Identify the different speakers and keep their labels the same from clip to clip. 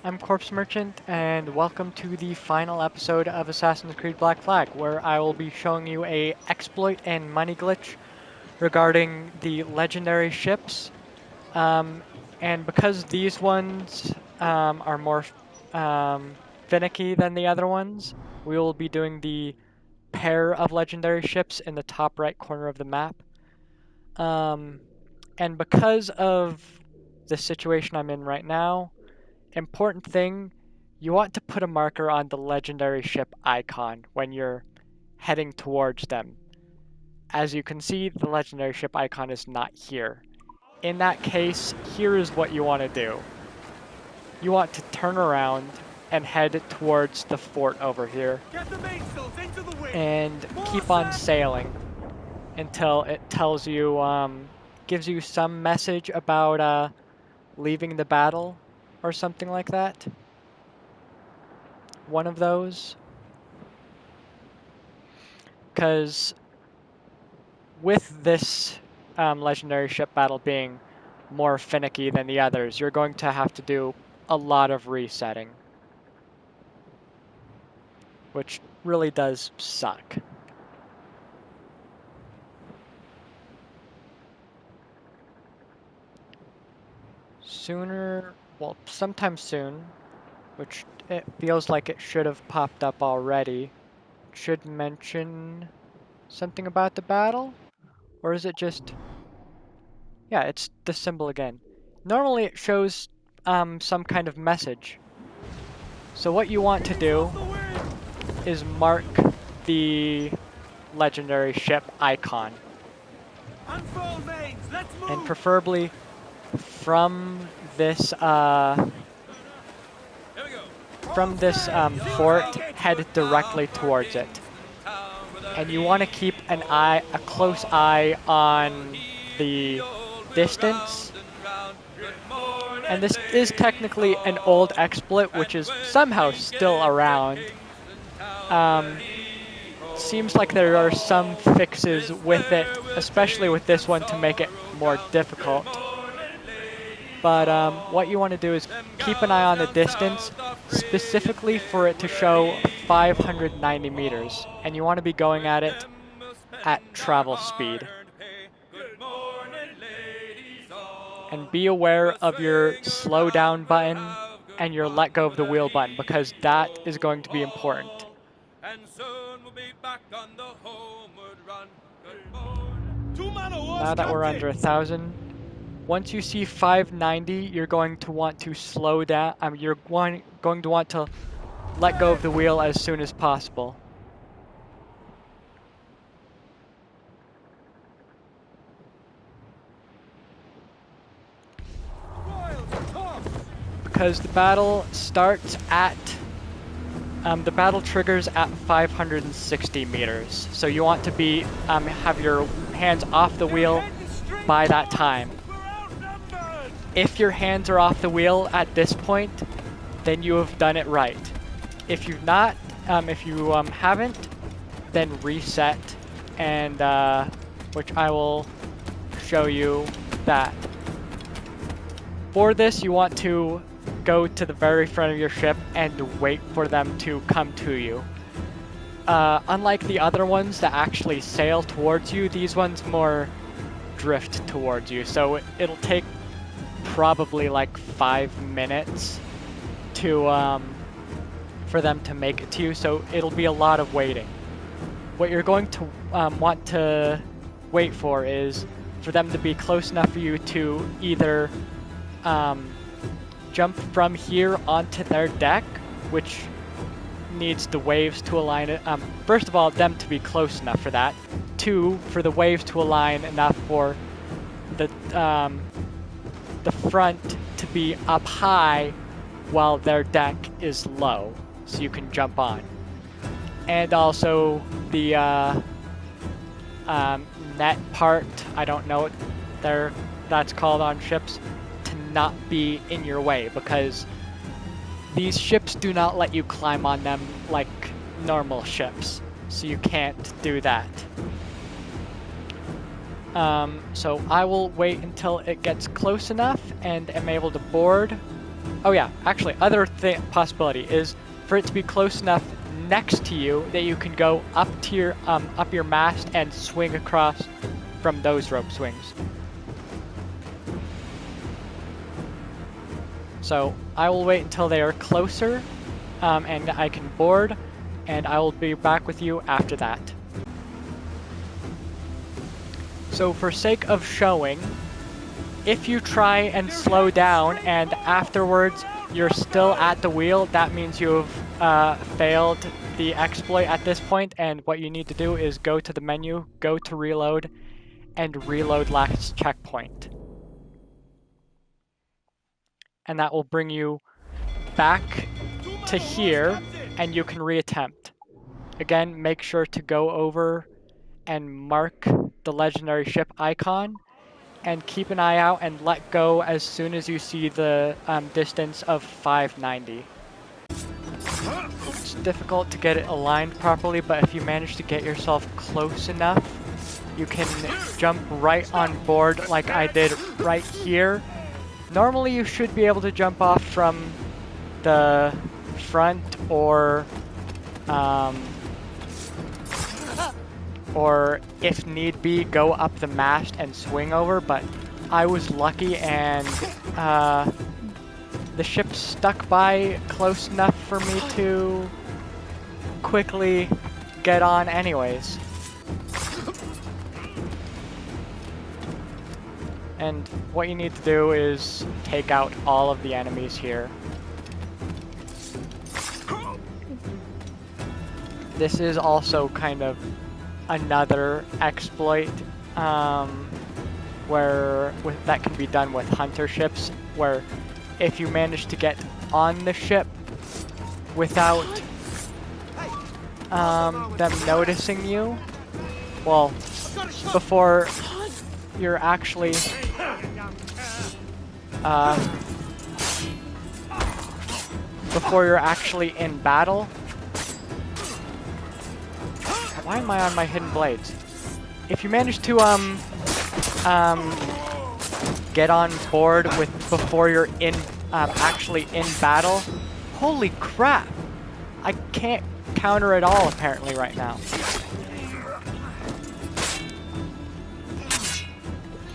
Speaker 1: I'm Corpse Merchant, and welcome to the final episode of Assassin's Creed Black Flag, where I will be showing you a exploit and money glitch regarding the legendary ships. Um, and because these ones are more finicky than the other ones, we will be doing the pair of legendary ships in the top right corner of the map. Um, and because of the situation I'm in right now, important thing, you want to put a marker on the legendary ship icon when you're heading towards them. As you can see, the legendary ship icon is not here. In that case, here is what you want to do. You want to turn around and head towards the fort over here and keep on sailing until it tells you, gives you some message about leaving the battle or something like that. One of those. Because with this legendary ship battle being more finicky than the others, you're going to have to do a lot of resetting, which really does suck. Well, sometime soon, which it feels like it should have popped up already, should mention something about the battle? Or is it just... Yeah, it's the symbol again. Normally it shows some kind of message. So what you want to do is mark the legendary ship icon. And preferably from this fort, head directly towards it. And you want to keep a close eye on the distance. And this is technically an old exploit, which is somehow still around. Seems like there are some fixes with it, especially with this one to make it more difficult. But what you want to do is keep an eye on the distance, specifically for it to show 590 meters. And you want to be going at it at travel speed. And be aware of your slow down button and your let go of the wheel button, because that is going to be important. Now that we're under 1,000, once you see 590, you're going to want to slow down. You're going to want to let go of the wheel as soon as possible. Because the battle starts at, the battle triggers at 560 meters. So you want to be, have your hands off the wheel by that time. If your hands are off the wheel at this point, then you have done it right. If you've not, if you haven't, then reset, and which I will show you that. For this, you want to go to the very front of your ship and wait for them to come to you. Unlike the other ones that actually sail towards you, these ones more drift towards you. So it'll take probably like 5 minutes to for them to make it to you. So it'll be a lot of waiting. What you're going to want to wait for is for them to be close enough for you to either jump from here onto their deck, which needs the waves to align it. First of all, them to be close enough for that. 2, for the waves to align enough for the front to be up high while their deck is low, so you can jump on. And also the net part, I don't know what that's called on ships, to not be in your way, because these ships do not let you climb on them like normal ships, so you can't do that. So I will wait until it gets close enough and am able to board, Oh yeah, actually, other possibility is for it to be close enough next to you that you can go up to your mast and swing across from those rope swings. So I will wait until they are closer, and I can board, and I will be back with you after that. So for sake of showing, if you try and slow down and afterwards you're still at the wheel, that means you've failed the exploit at this point, and what you need to do is go to the menu, go to reload, and reload last checkpoint. And that will bring you back to here, and you can reattempt. Again, make sure to go over and mark the legendary ship icon, and keep an eye out and let go as soon as you see the distance of 590. It's difficult to get it aligned properly, but if you manage to get yourself close enough, you can jump right on board like I did right here. Normally you should be able to jump off from the front or if need be, go up the mast and swing over, but I was lucky and the ship stuck by close enough for me to quickly get on anyways. And what you need to do is take out all of the enemies here. This is also kind of another exploit that can be done with hunter ships, where if you manage to get on the ship without them noticing you, well, before you're actually in battle. Why am I on my hidden blades? If you manage to get on board before you're actually in battle, holy crap! I can't counter it all apparently right now.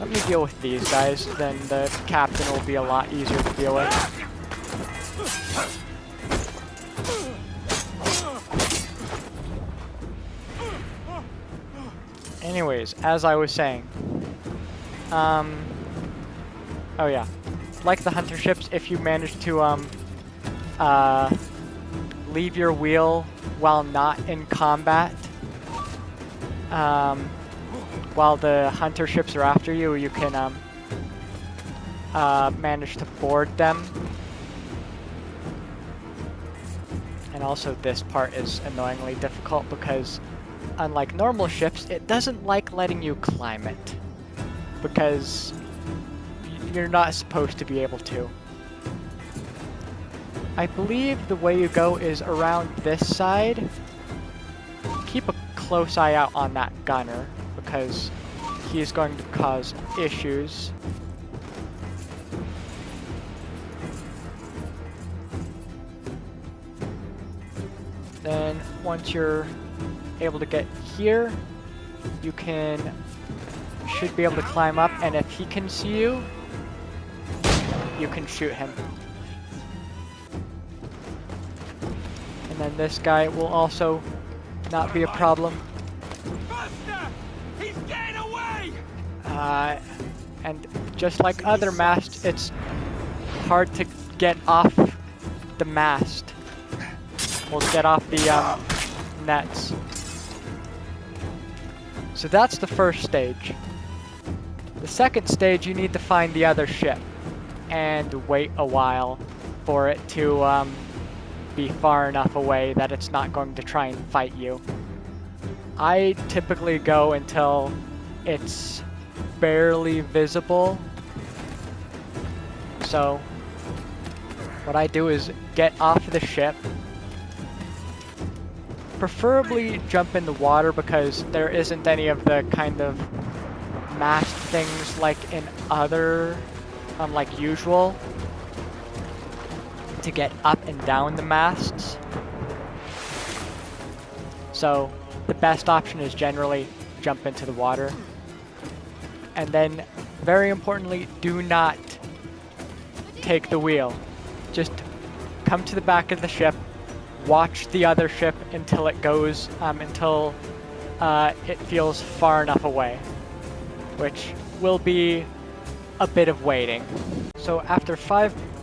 Speaker 1: Let me deal with these guys, then the captain will be a lot easier to deal with. Anyways, as I was saying, oh yeah, like the hunter ships, if you manage to leave your wheel while not in combat, while the hunter ships are after you, you can manage to board them. And also this part is annoyingly difficult because unlike normal ships, it doesn't like letting you climb it, because you're not supposed to be able to. I believe the way you go is around this side. Keep a close eye out on that gunner, because he is going to cause issues. Then once you're able to get here, you should be able to climb up, and if he can see you, you can shoot him. And then this guy will also not be a problem.
Speaker 2: He's getting away!
Speaker 1: And just like other masts, it's hard to get off the mast. We'll get off the nets. So that's the first stage. The second stage, you need to find the other ship and wait a while for it to be far enough away that it's not going to try and fight you. I typically go until it's barely visible. So what I do is get off the ship, preferably jump in the water because there isn't any of the kind of mast things like in other, like usual. to get up and down the masts. So the best option is generally jump into the water. And then, very importantly, do not take the wheel. Just come to the back of the ship, watch the other ship until it goes, until it feels far enough away, which will be a bit of waiting. So after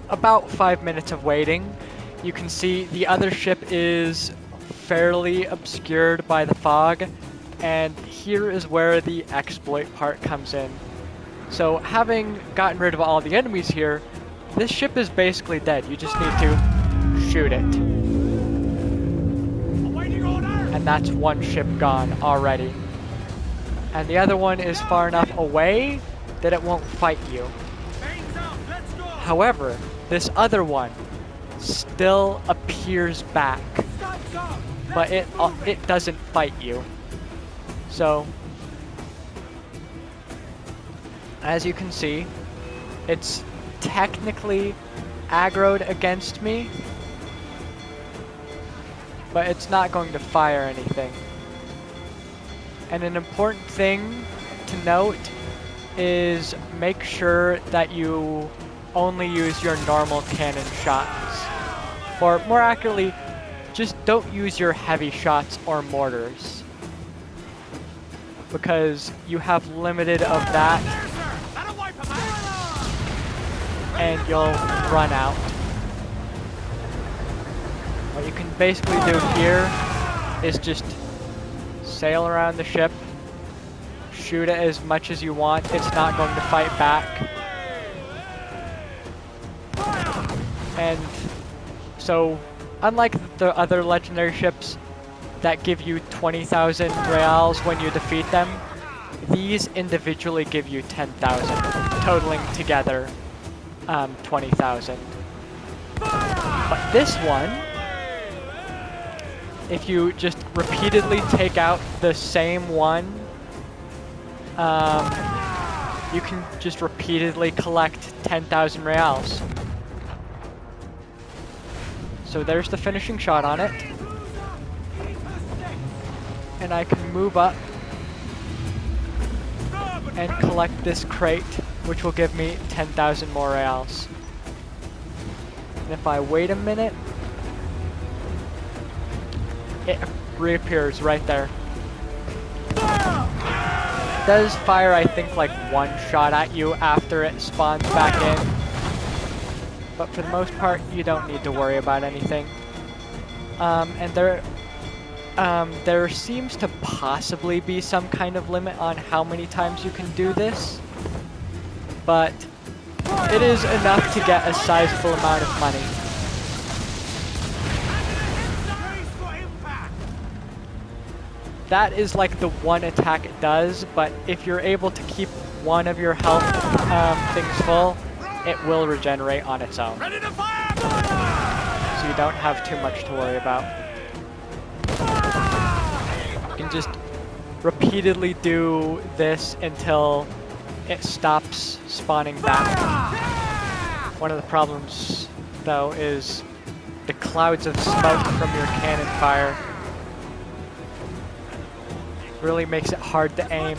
Speaker 1: about 5 minutes of waiting, you can see the other ship is fairly obscured by the fog, and here is where the exploit part comes in. So having gotten rid of all the enemies here, this ship is basically dead. You just need to shoot it. And that's one ship gone already. And the other one is far enough away that it won't fight you. However, this other one still appears back, but it doesn't fight you. So, as you can see, it's technically aggroed against me, but it's not going to fire anything. And an important thing to note is make sure that you only use your normal cannon shots. Or more accurately, just don't use your heavy shots or mortars, because you have limited of that and you'll run out. What you can basically do here is just sail around the ship, shoot it as much as you want. It's not going to fight back. And so, unlike the other legendary ships that give you 20,000 reals when you defeat them, these individually give you 10,000, totaling together 20,000. But this one, if you just repeatedly take out the same one, you can just repeatedly collect 10,000 reals. So there's the finishing shot on it. And I can move up and collect this crate, which will give me 10,000 more reals. And if I wait a minute, it reappears right there. It does fire, I think, like one shot at you after it spawns back in. But for the most part, you don't need to worry about anything. And there seems to possibly be some kind of limit on how many times you can do this, but it is enough to get a sizable amount of money. That is like the one attack it does, but if you're able to keep one of your health things full, it will regenerate on its own. So you don't have too much to worry about. You can just repeatedly do this until it stops spawning back. One of the problems, though, is the clouds of smoke from your cannon fire. Really makes it hard to aim.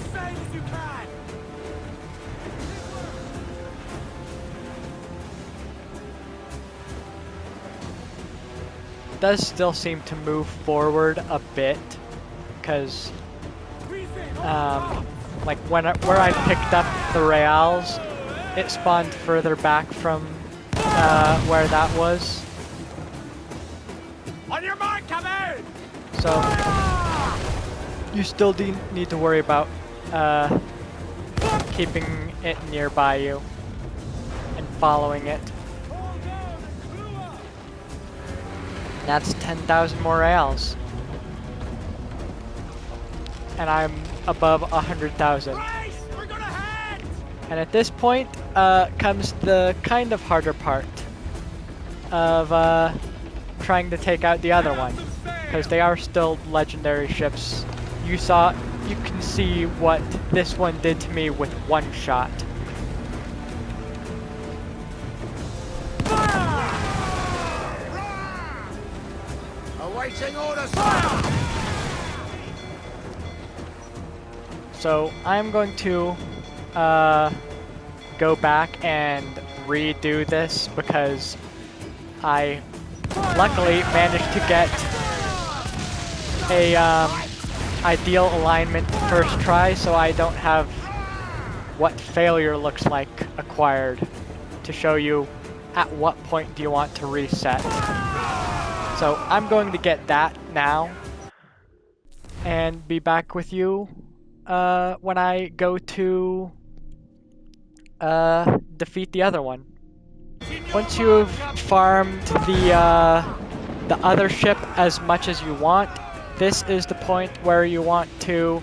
Speaker 1: It does still seem to move forward a bit, because like where I picked up the reals, it spawned further back from where that was.
Speaker 2: On your mark, come in!
Speaker 1: So you still need to worry about keeping it nearby you and following it. That's 10,000 more reals. And I'm above 100,000. And at this point comes the kind of harder part of trying to take out the other one, because they are still legendary ships. You can see what this one did to me with one shot.
Speaker 2: Awaiting orders, sire!
Speaker 1: So I'm going to go back and redo this because I luckily managed to get a ideal alignment first try, so I don't have what failure looks like acquired to show you at what point do you want to reset. So I'm going to get that now and be back with you when I go to defeat the other one. Once you've farmed the other ship as much as you want, this is the point where you want to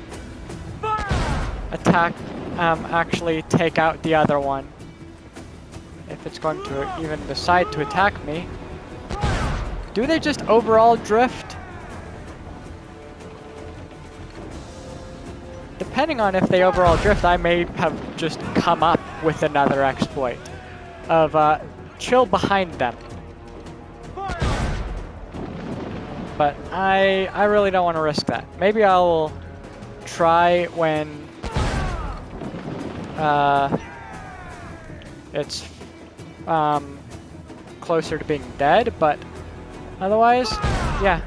Speaker 1: attack, actually take out the other one. If it's going to even decide to attack me. Do they just overall drift? Depending on if they overall drift, I may have just come up with another exploit of chill behind them. But I really don't want to risk that. Maybe I'll try when it's closer to being dead, but otherwise, yeah.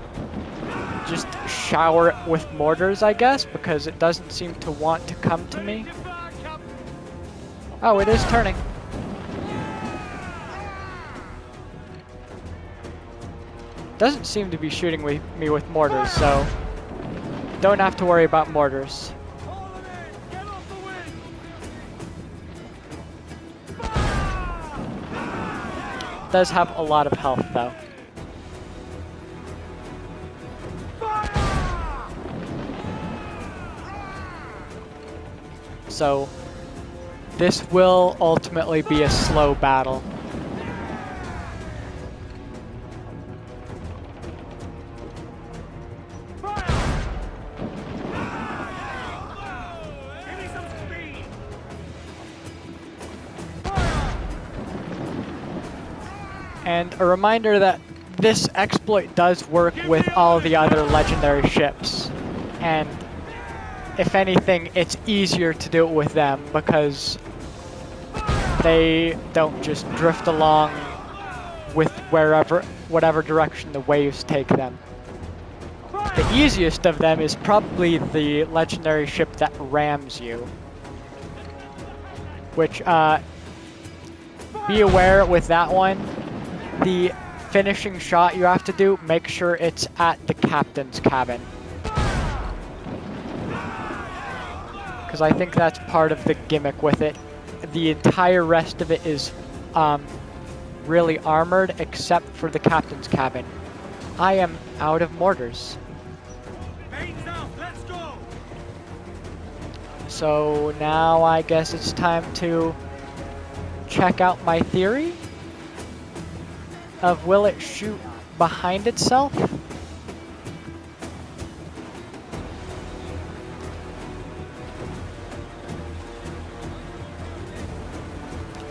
Speaker 1: Just shower it with mortars, I guess, because it doesn't seem to want to come to me. Oh, it is turning. Doesn't seem to be shooting me with mortars, so don't have to worry about mortars. Does have a lot of health, though. So this will ultimately be a slow battle. And a reminder that this exploit does work with all the other legendary ships. And if anything, it's easier to do it with them because they don't just drift along with whatever direction the waves take them. The easiest of them is probably the legendary ship that rams you. Which, be aware with that one, the finishing shot you have to do, make sure it's at the captain's cabin. Because I think that's part of the gimmick with it. The entire rest of it is really armored except for the captain's cabin. I am out of mortars.
Speaker 2: Let's go.
Speaker 1: So now I guess it's time to check out my theory of will it shoot behind itself?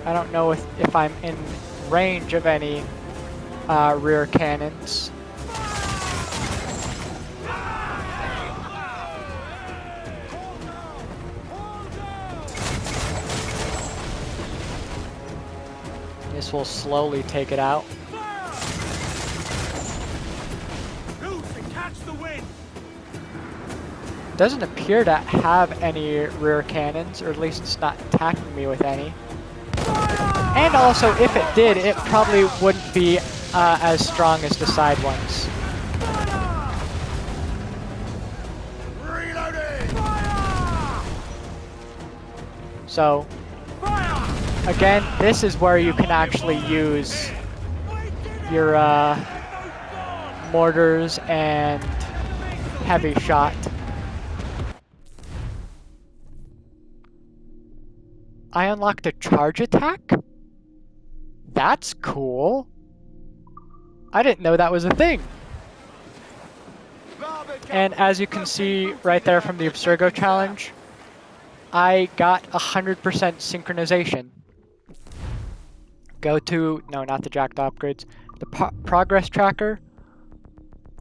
Speaker 1: I don't know if I'm in range of any rear cannons. This will slowly take it out. Doesn't appear to have any rear cannons, or at least it's not attacking me with any. And also, if it did, it probably wouldn't be as strong as the side ones. So, again, this is where you can actually use your mortars and heavy shot. I unlocked a charge attack? That's cool. I didn't know that was a thing. And as you can see right there from the Abstergo challenge, I got 100% synchronization. Go to, no, not the jacked upgrades, the progress tracker.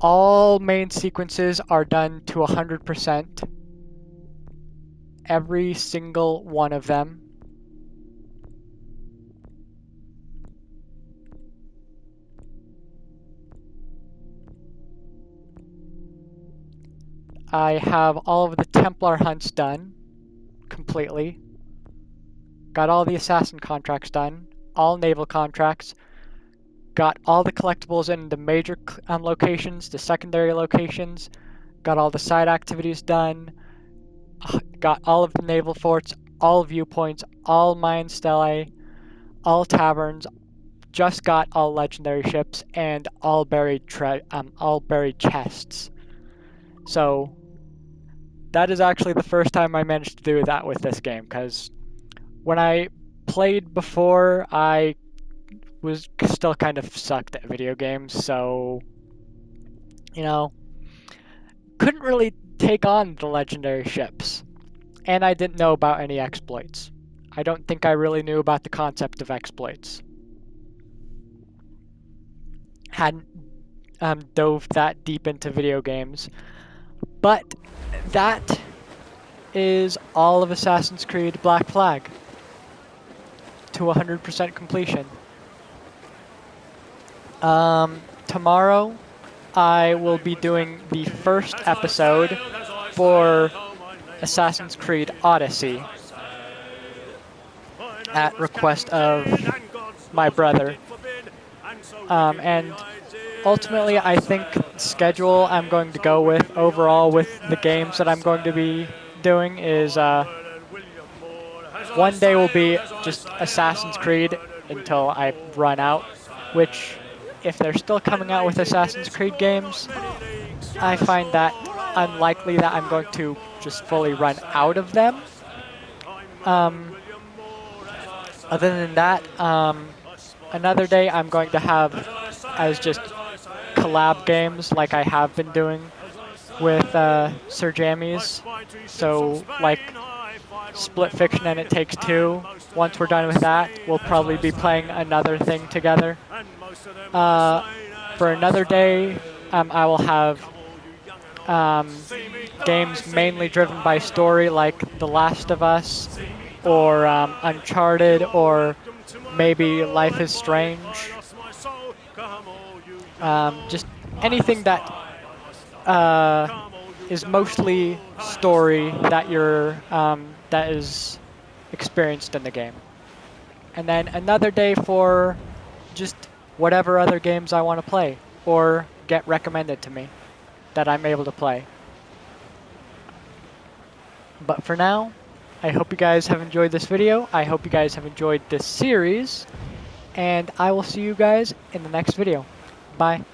Speaker 1: All main sequences are done to 100%. Every single one of them. I have all of the Templar hunts done completely. Got all the assassin contracts done, all naval contracts. Got all the collectibles in the major locations, the secondary locations. Got all the side activities done. Got all of the naval forts, all viewpoints, all mine stellae, all taverns. Just got all legendary ships and all buried chests. So that is actually the first time I managed to do that with this game, because when I played before, I was still kind of sucked at video games, so, you know, couldn't really take on the legendary ships. And I didn't know about any exploits. I don't think I really knew about the concept of exploits. Hadn't dove that deep into video games. But that is all of Assassin's Creed Black Flag to 100% completion. Tomorrow I will be doing the first episode for Assassin's Creed Odyssey at request of my brother. And ultimately, I think schedule I'm going to go with overall with the games that I'm going to be doing is one day will be just Assassin's Creed until I run out, which if they're still coming out with Assassin's Creed games, I find that unlikely that I'm going to just fully run out of them. Other than that, another day I'm going to have as just collab games like I have been doing with Sir Jammies. So like Split Fiction and It Takes Two. Once we're done with that, we'll probably be playing another thing together. For another day, I will have games mainly driven by story like The Last of Us or Uncharted or maybe Life is Strange. Just anything that is mostly story that that is experienced in the game. And then another day for just whatever other games I want to play or get recommended to me that I'm able to play. But for now, I hope you guys have enjoyed this video. I hope you guys have enjoyed this series. And I will see you guys in the next video. Bye.